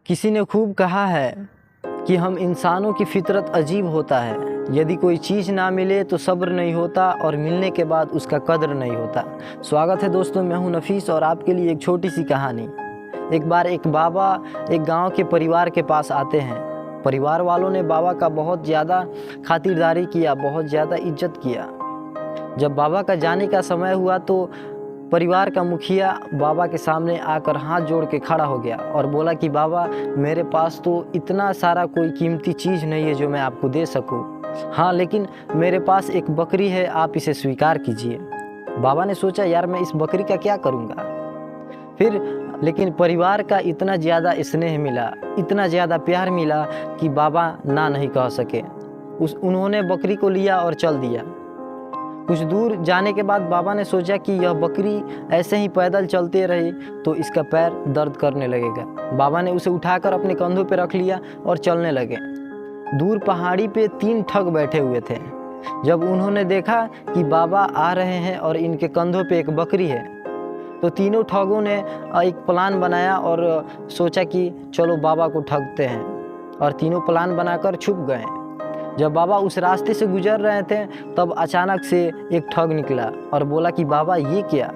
किसी ने खूब कहा है कि हम इंसानों की फितरत अजीब होता है। यदि कोई चीज़ ना मिले तो सब्र नहीं होता और मिलने के बाद उसका कद्र नहीं होता। स्वागत है दोस्तों, मैं हूं नफीस और आपके लिए एक छोटी सी कहानी। एक बार एक बाबा एक गांव के परिवार के पास आते हैं। परिवार वालों ने बाबा का बहुत ज़्यादा खातिरदारी किया, बहुत ज़्यादा इज्जत किया। जब बाबा का जाने का समय हुआ तो परिवार का मुखिया बाबा के सामने आकर हाथ जोड़ के खड़ा हो गया और बोला कि बाबा, मेरे पास तो इतना सारा कोई कीमती चीज़ नहीं है जो मैं आपको दे सकूं। हाँ, लेकिन मेरे पास एक बकरी है, आप इसे स्वीकार कीजिए। बाबा ने सोचा, यार मैं इस बकरी का क्या करूँगा। लेकिन परिवार का इतना ज़्यादा स्नेह मिला, इतना ज़्यादा प्यार मिला कि बाबा ना नहीं कह सके। उन्होंने बकरी को लिया और चल दिया। कुछ दूर जाने के बाद बाबा ने सोचा कि यह बकरी ऐसे ही पैदल चलते रही तो इसका पैर दर्द करने लगेगा। बाबा ने उसे उठाकर अपने कंधों पर रख लिया और चलने लगे। दूर पहाड़ी पे 3 ठग बैठे हुए थे। जब उन्होंने देखा कि बाबा आ रहे हैं और इनके कंधों पे एक बकरी है तो तीनों ठगों ने एक प्लान बनाया और सोचा कि चलो बाबा को ठगते हैं, और तीनों प्लान बनाकर छुप गए। जब बाबा उस रास्ते से गुजर रहे थे तब अचानक से एक ठग निकला और बोला कि बाबा, ये क्या,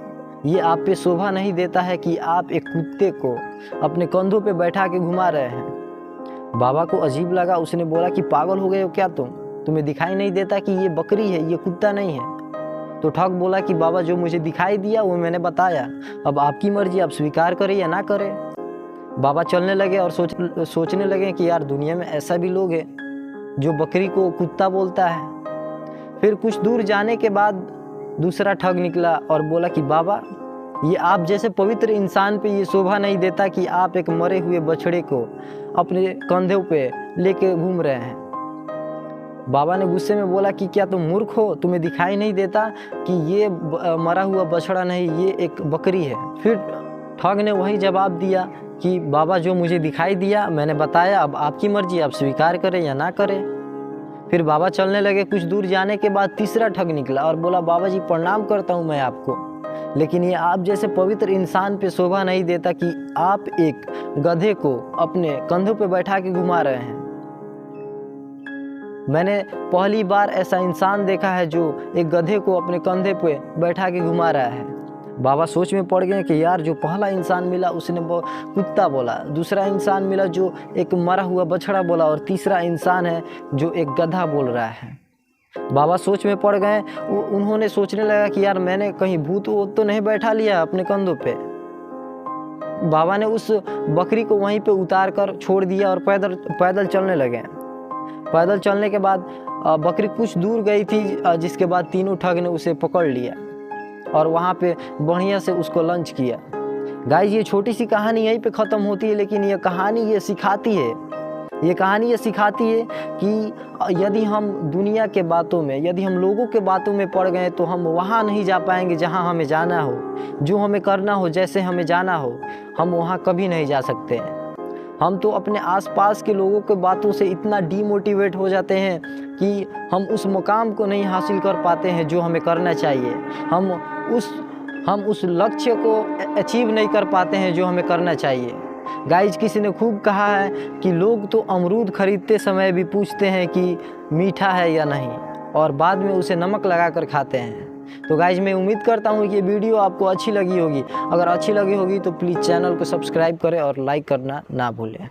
ये आप पे शोभा नहीं देता है कि आप एक कुत्ते को अपने कंधों पे बैठा के घुमा रहे हैं। बाबा को अजीब लगा। उसने बोला कि पागल हो गए हो क्या तुम्हें दिखाई नहीं देता कि ये बकरी है, ये कुत्ता नहीं है। तो ठग बोला कि बाबा, जो मुझे दिखाई दिया वो मैंने बताया, अब आपकी मर्जी, आप स्वीकार करें या ना करें। बाबा चलने लगे और सोचने लगे कि यार, दुनिया में ऐसा भी लोग हैं जो बकरी को कुत्ता बोलता है। फिर कुछ दूर जाने के बाद दूसरा ठग निकला और बोला कि बाबा, ये आप जैसे पवित्र इंसान पे ये शोभा नहीं देता कि आप एक मरे हुए बछड़े को अपने कंधों पे लेके घूम रहे हैं। बाबा ने गुस्से में बोला कि क्या तुम मूर्ख हो, तुम्हें दिखाई नहीं देता कि ये मरा हुआ बछड़ा नहीं, ये एक बकरी है। फिर ठग ने वही जवाब दिया कि बाबा, जो मुझे दिखाई दिया मैंने बताया, अब आपकी मर्जी, आप स्वीकार करें या ना करें। फिर बाबा चलने लगे। कुछ दूर जाने के बाद तीसरा ठग निकला और बोला, बाबा जी, प्रणाम करता हूँ मैं आपको, लेकिन ये आप जैसे पवित्र इंसान पे शोभा नहीं देता कि आप एक गधे को अपने कंधों पे बैठा के घुमा रहे हैं। मैंने पहली बार ऐसा इंसान देखा है जो एक गधे को अपने कंधे पे बैठा के घुमा रहा है। बाबा सोच में पड़ गए कि यार, जो पहला इंसान मिला उसने कुत्ता बोला, दूसरा इंसान मिला जो एक मरा हुआ बछड़ा बोला, और तीसरा इंसान है जो एक गधा बोल रहा है। बाबा सोच में पड़ गए। उन्होंने सोचने लगा कि यार, मैंने कहीं भूत वूत तो नहीं बैठा लिया अपने कंधों पे। बाबा ने उस बकरी को वहीं पे उतार कर छोड़ दिया और पैदल चलने लगे। पैदल चलने के बाद बकरी कुछ दूर गई थी, जिसके बाद तीनों ठग ने उसे पकड़ लिया और वहाँ पे बढ़िया से उसको लंच किया। गाइस, ये छोटी सी कहानी यहीं पे ख़त्म होती है, लेकिन ये कहानी ये सिखाती है कि यदि हम दुनिया के बातों में, यदि हम लोगों के बातों में पड़ गए तो हम वहाँ नहीं जा पाएंगे जहाँ हमें जाना हो। जो हमें करना हो, जैसे हमें जाना हो, हम वहाँ कभी नहीं जा सकते हैं। हम तो अपने आसपास के लोगों के बातों से इतना डीमोटिवेट हो जाते हैं कि हम उस मुकाम को नहीं हासिल कर पाते हैं जो हमें करना चाहिए। हम उस लक्ष्य को अचीव नहीं कर पाते हैं जो हमें करना चाहिए। गाइज, किसी ने खूब कहा है कि लोग तो अमरूद खरीदते समय भी पूछते हैं कि मीठा है या नहीं, और बाद में उसे नमक लगाकर खाते हैं। तो गाइज, मैं उम्मीद करता हूँ कि ये वीडियो आपको अच्छी लगी होगी। अगर अच्छी लगी होगी तो प्लीज़ चैनल को सब्सक्राइब करें और लाइक करना ना भूलें।